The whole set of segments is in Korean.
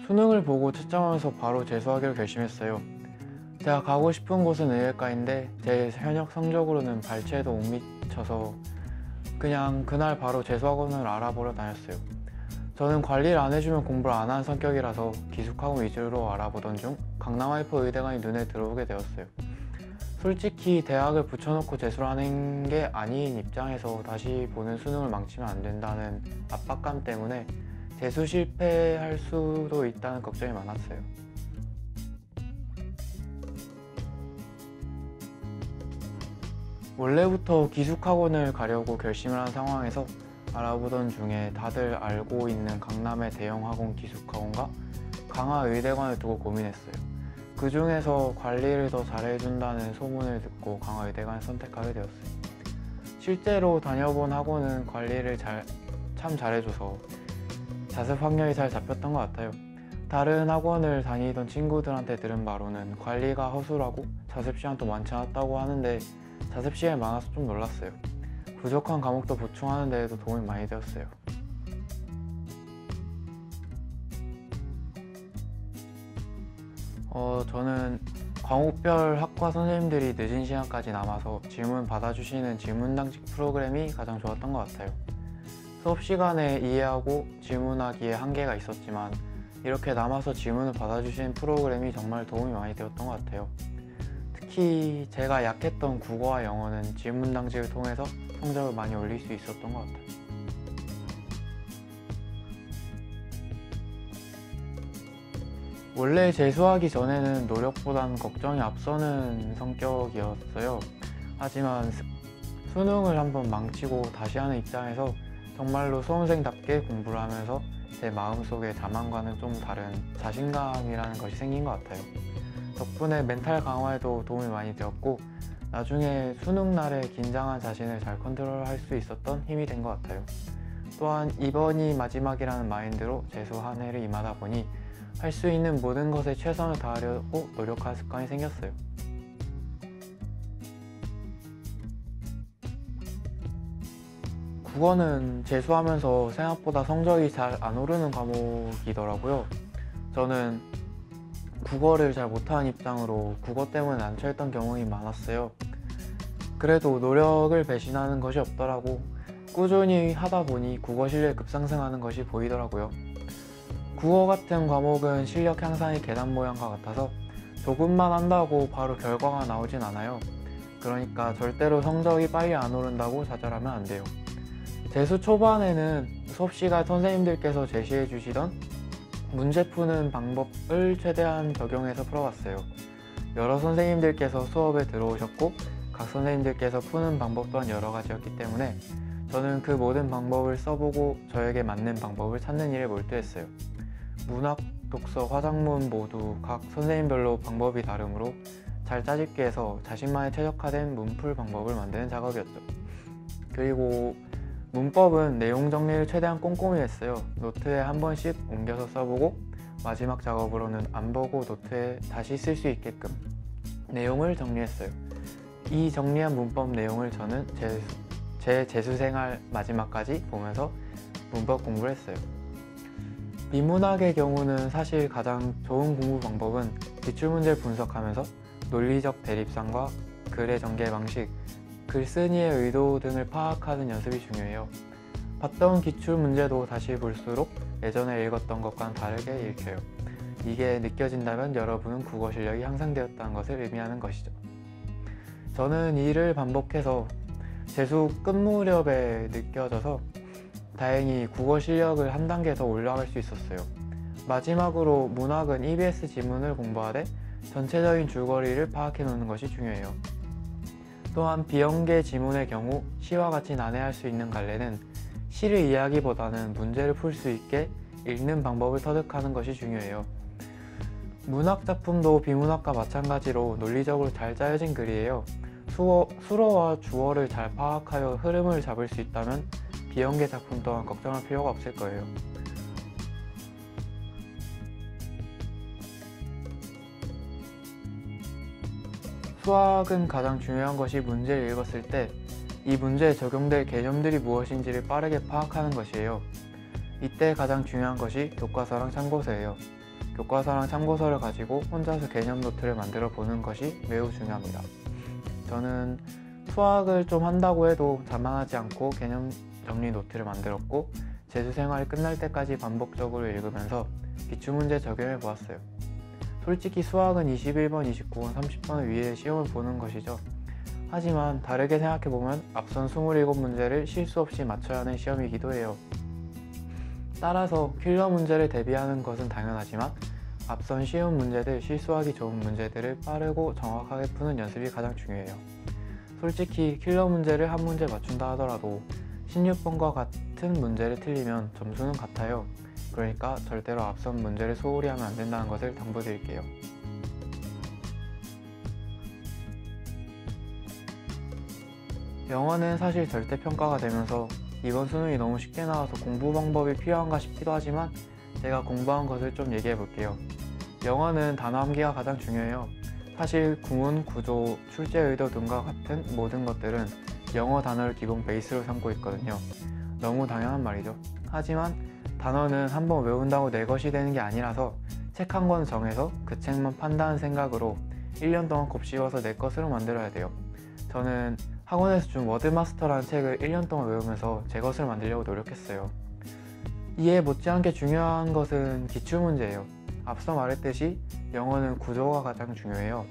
수능을 보고 채점하면서 바로 재수하기로 결심했어요. 제가 가고 싶은 곳은 의예과인데 제 현역 성적으로는 발치에도 못 미쳐서 그냥 그날 바로 재수학원을 알아보러 다녔어요. 저는 관리를 안 해주면 공부를 안 하는 성격이라서 기숙학원 위주로 알아보던 중 강남와이프 의대관이 눈에 들어오게 되었어요. 솔직히 대학을 붙여놓고 재수를 하는 게 아닌 입장에서 다시 보는 수능을 망치면 안 된다는 압박감 때문에 재수 실패할 수도 있다는 걱정이 많았어요. 원래부터 기숙학원을 가려고 결심을 한 상황에서 알아보던 중에 다들 알고 있는 강남의 대형 학원 기숙학원과 강화 의대관을 두고 고민했어요. 그 중에서 관리를 더 잘해준다는 소문을 듣고 강화 의대관을 선택하게 되었어요. 실제로 다녀본 학원은 관리를 참 잘해줘서 자습 환경이 잘 잡혔던 것 같아요. 다른 학원을 다니던 친구들한테 들은 바로는 관리가 허술하고 자습 시간도 많지 않았다고 하는데 자습 시간이 많아서 좀 놀랐어요. 부족한 과목도 보충하는 데에도 도움이 많이 되었어요. 저는 과목별 학과 선생님들이 늦은 시간까지 남아서 질문 받아주시는 질문당직 프로그램이 가장 좋았던 것 같아요. 수업 시간에 이해하고 질문하기에 한계가 있었지만 이렇게 남아서 질문을 받아주시는 프로그램이 정말 도움이 많이 되었던 것 같아요. 특히 제가 약했던 국어와 영어는 질문당직을 통해서 성적을 많이 올릴 수 있었던 것 같아요. 원래 재수하기 전에는 노력보단 걱정이 앞서는 성격이었어요. 하지만 수능을 한번 망치고 다시 하는 입장에서 정말로 수험생답게 공부를 하면서 제 마음속의 자만과는 좀 다른 자신감이라는 것이 생긴 것 같아요. 덕분에 멘탈 강화에도 도움이 많이 되었고 나중에 수능날에 긴장한 자신을 잘 컨트롤할 수 있었던 힘이 된 것 같아요. 또한 이번이 마지막이라는 마인드로 재수 한 해를 임하다 보니 할 수 있는 모든 것에 최선을 다하려고 노력할 습관이 생겼어요. 국어는 재수하면서 생각보다 성적이 잘 안 오르는 과목이더라고요. 저는 국어를 잘 못하는 입장으로 국어 때문에 안 쳐있던 경험이 많았어요. 그래도 노력을 배신하는 것이 없더라고 꾸준히 하다 보니 국어 실력이 급상승하는 것이 보이더라고요. 국어 같은 과목은 실력 향상의 계단 모양과 같아서 조금만 한다고 바로 결과가 나오진 않아요. 그러니까 절대로 성적이 빨리 안 오른다고 좌절하면 안 돼요. 재수 초반에는 수업 시간 선생님들께서 제시해 주시던 문제 푸는 방법을 최대한 적용해서 풀어봤어요. 여러 선생님들께서 수업에 들어오셨고 각 선생님들께서 푸는 방법 또한 여러 가지였기 때문에 저는 그 모든 방법을 써보고 저에게 맞는 방법을 찾는 일에 몰두했어요. 문학, 독서, 화작문 모두 각 선생님별로 방법이 다르므로 잘 짜집기 해서 자신만의 최적화된 문풀 방법을 만드는 작업이었죠. 그리고 문법은 내용 정리를 최대한 꼼꼼히 했어요. 노트에 한 번씩 옮겨서 써보고 마지막 작업으로는 안 보고 노트에 다시 쓸 수 있게끔 내용을 정리했어요. 이 정리한 문법 내용을 저는 제 재수생활 마지막까지 보면서 문법 공부를 했어요. 비문학의 경우는 사실 가장 좋은 공부 방법은 기출문제를 분석하면서 논리적 대립상과 글의 전개 방식, 글쓴이의 의도 등을 파악하는 연습이 중요해요. 봤던 기출문제도 다시 볼수록 예전에 읽었던 것과는 다르게 읽혀요. 이게 느껴진다면 여러분은 국어 실력이 향상되었다는 것을 의미하는 것이죠. 저는 이를 반복해서 재수 끝 무렵에 느껴져서 다행히 국어 실력을 한 단계 더 올라갈 수 있었어요. 마지막으로 문학은 EBS 지문을 공부하되 전체적인 줄거리를 파악해 놓는 것이 중요해요. 또한 비연계 지문의 경우 시와 같이 난해할 수 있는 갈래는 시를 이해하기보다는 문제를 풀 수 있게 읽는 방법을 터득하는 것이 중요해요. 문학 작품도 비문학과 마찬가지로 논리적으로 잘 짜여진 글이에요. 수어와 주어를 잘 파악하여 흐름을 잡을 수 있다면 비연계 작품 또한 걱정할 필요가 없을 거예요. 수학은 가장 중요한 것이 문제를 읽었을 때 이 문제에 적용될 개념들이 무엇인지를 빠르게 파악하는 것이에요. 이때 가장 중요한 것이 교과서랑 참고서예요. 교과서랑 참고서를 가지고 혼자서 개념 노트를 만들어 보는 것이 매우 중요합니다. 저는 수학을 좀 한다고 해도 자만하지 않고 개념 정리 노트를 만들었고 재수생활이 끝날 때까지 반복적으로 읽으면서 기출문제 적용해 보았어요. 솔직히 수학은 21번, 29번, 30번 위에 시험을 보는 것이죠. 하지만 다르게 생각해보면 앞선 27문제를 실수 없이 맞춰야 하는 시험이기도 해요. 따라서 킬러 문제를 대비하는 것은 당연하지만 앞선 쉬운 문제들, 실수하기 좋은 문제들을 빠르고 정확하게 푸는 연습이 가장 중요해요. 솔직히 킬러 문제를 한 문제 맞춘다 하더라도 16번과 같은 문제를 틀리면 점수는 같아요. 그러니까 절대로 앞선 문제를 소홀히 하면 안 된다는 것을 당부드릴게요. 영어는 사실 절대평가가 되면서 이번 수능이 너무 쉽게 나와서 공부 방법이 필요한가 싶기도 하지만 제가 공부한 것을 좀 얘기해 볼게요. 영어는 단어 암기가 가장 중요해요. 사실 구문, 구조, 출제 의도 등과 같은 모든 것들은 영어 단어를 기본 베이스로 삼고 있거든요. 너무 당연한 말이죠. 하지만 단어는 한번 외운다고 내 것이 되는 게 아니라서 책 한 권 정해서 그 책만 판다는 생각으로 1년 동안 곱씹어서 내 것으로 만들어야 돼요. 저는 학원에서 준 워드마스터라는 책을 1년 동안 외우면서 제 것을 만들려고 노력했어요. 이에 못지않게 중요한 것은 기출문제예요. 앞서 말했듯이 영어는 구조가 가장 중요해요.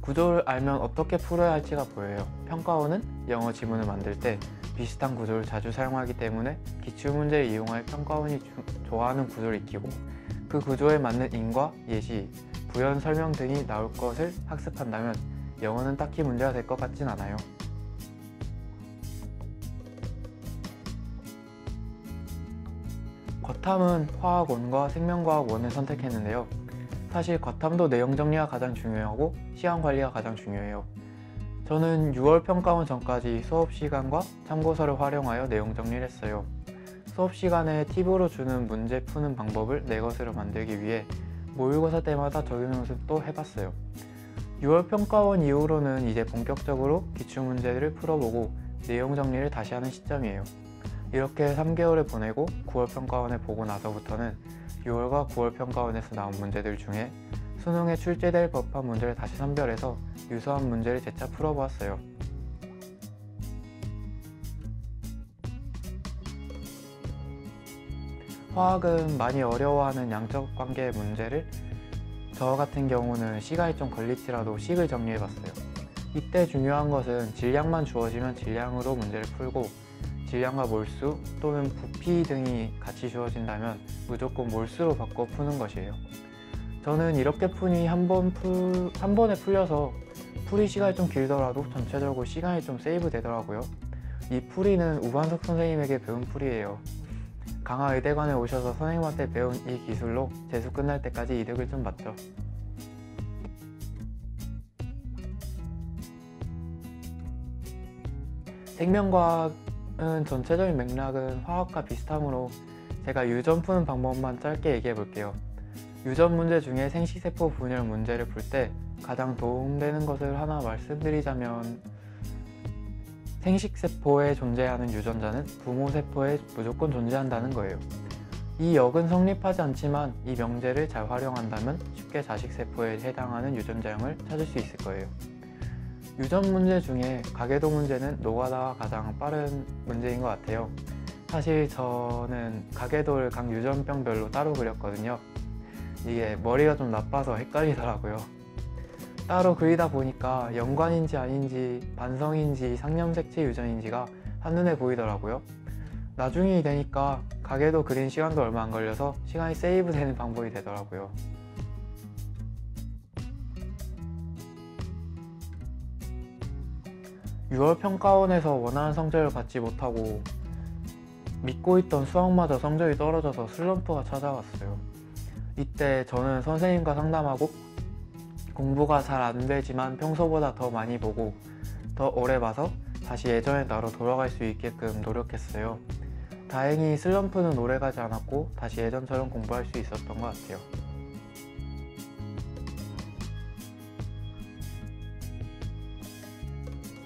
구조를 알면 어떻게 풀어야 할지가 보여요. 평가원은 영어 지문을 만들 때 비슷한 구조를 자주 사용하기 때문에 기출문제를 이용할 평가원이 좋아하는 구조를 익히고 그 구조에 맞는 인과, 예시, 부연 설명 등이 나올 것을 학습한다면 영어는 딱히 문제가 될 것 같진 않아요. 과탐은 화학 1과 생명과학 1을 선택했는데요. 사실 과탐도 내용 정리가 가장 중요하고 시간 관리가 가장 중요해요. 저는 6월 평가원 전까지 수업 시간과 참고서를 활용하여 내용 정리를 했어요. 수업 시간에 팁으로 주는 문제 푸는 방법을 내 것으로 만들기 위해 모의고사 때마다 적용 연습도 해봤어요. 6월 평가원 이후로는 이제 본격적으로 기출문제를 풀어보고 내용 정리를 다시 하는 시점이에요. 이렇게 3개월을 보내고 9월 평가원을 보고 나서부터는 6월과 9월 평가원에서 나온 문제들 중에 수능에 출제될 법한 문제를 다시 선별해서 유사한 문제를 재차 풀어보았어요. 화학은 많이 어려워하는 양적 관계의 문제를 저 같은 경우는 시간이 좀 걸릴지라도 식을 정리해봤어요. 이때 중요한 것은 질량만 주어지면 질량으로 문제를 풀고 질량과 몰수 또는 부피 등이 같이 주어진다면 무조건 몰수로 바꿔 푸는 것이에요. 저는 이렇게 푸니 한 번에 풀려서 풀이 시간이 좀 길더라도 전체적으로 시간이 좀 세이브 되더라고요. 이 풀이는 우반석 선생님에게 배운 풀이에요. 강화 의대관에 오셔서 선생님한테 배운 이 기술로 재수 끝날 때까지 이득을 좀 봤죠. 생명과학은 전체적인 맥락은 화학과 비슷하므로 제가 유전 푸는 방법만 짧게 얘기해 볼게요. 유전 문제 중에 생식세포 분열 문제를 풀 때 가장 도움되는 것을 하나 말씀드리자면 생식세포에 존재하는 유전자는 부모세포에 무조건 존재한다는 거예요. 이 역은 성립하지 않지만 이 명제를 잘 활용한다면 쉽게 자식세포에 해당하는 유전자형을 찾을 수 있을 거예요. 유전 문제 중에 가계도 문제는 노가다가 가장 빠른 문제인 것 같아요. 사실 저는 가계도를 각 유전병별로 따로 그렸거든요. 이게 머리가 좀 나빠서 헷갈리더라고요. 따로 그리다 보니까 연관인지 아닌지 반성인지 상념색체 유전인지가 한눈에 보이더라고요. 나중이 되니까 가계도 그린 시간도 얼마 안 걸려서 시간이 세이브 되는 방법이 되더라고요. (6월) 평가원에서 원하는 성적을 받지 못하고 믿고 있던 수학마저 성적이 떨어져서 슬럼프가 찾아왔어요. 이때 저는 선생님과 상담하고 공부가 잘 안되지만 평소보다 더 많이 보고 더 오래 봐서 다시 예전의 나로 돌아갈 수 있게끔 노력했어요. 다행히 슬럼프는 오래가지 않았고 다시 예전처럼 공부할 수 있었던 것 같아요.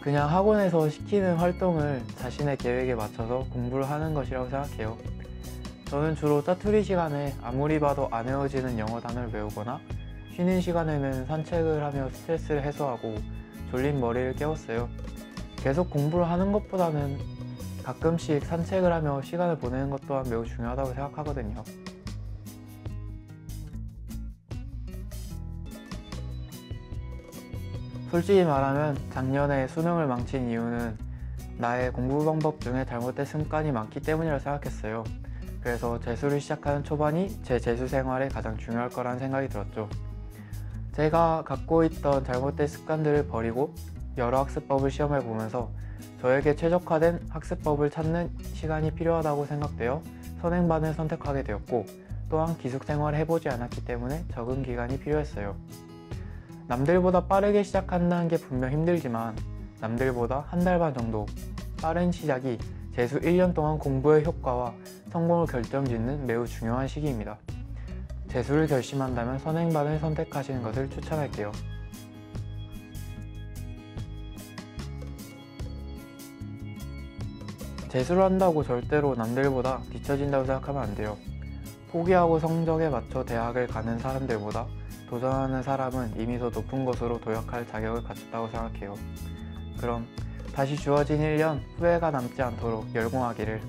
그냥 학원에서 시키는 활동을 자신의 계획에 맞춰서 공부를 하는 것이라고 생각해요. 저는 주로 짜투리 시간에 아무리 봐도 안 외워지는 영어 단어를 외우거나 쉬는 시간에는 산책을 하며 스트레스를 해소하고 졸린 머리를 깨웠어요. 계속 공부를 하는 것보다는 가끔씩 산책을 하며 시간을 보내는 것 또한 매우 중요하다고 생각하거든요. 솔직히 말하면 작년에 수능을 망친 이유는 나의 공부 방법 중에 잘못된 습관이 많기 때문이라 생각했어요. 그래서 재수를 시작하는 초반이 제 재수 생활에 가장 중요할 거라는 생각이 들었죠. 제가 갖고 있던 잘못된 습관들을 버리고 여러 학습법을 시험해 보면서 저에게 최적화된 학습법을 찾는 시간이 필요하다고 생각되어 선행반을 선택하게 되었고, 또한 기숙 생활을 해보지 않았기 때문에 적응 기간이 필요했어요. 남들보다 빠르게 시작한다는 게 분명 힘들지만 남들보다 한 달 반 정도 빠른 시작이 재수 1년 동안 공부의 효과와 성공을 결정짓는 매우 중요한 시기입니다. 재수를 결심한다면 선행반을 선택하시는 것을 추천할게요. 재수를 한다고 절대로 남들보다 뒤처진다고 생각하면 안 돼요. 포기하고 성적에 맞춰 대학을 가는 사람들보다 도전하는 사람은 이미 더 높은 곳으로 도약할 자격을 갖췄다고 생각해요. 그럼 다시 주어진 1년 후회가 남지 않도록 열공하기를.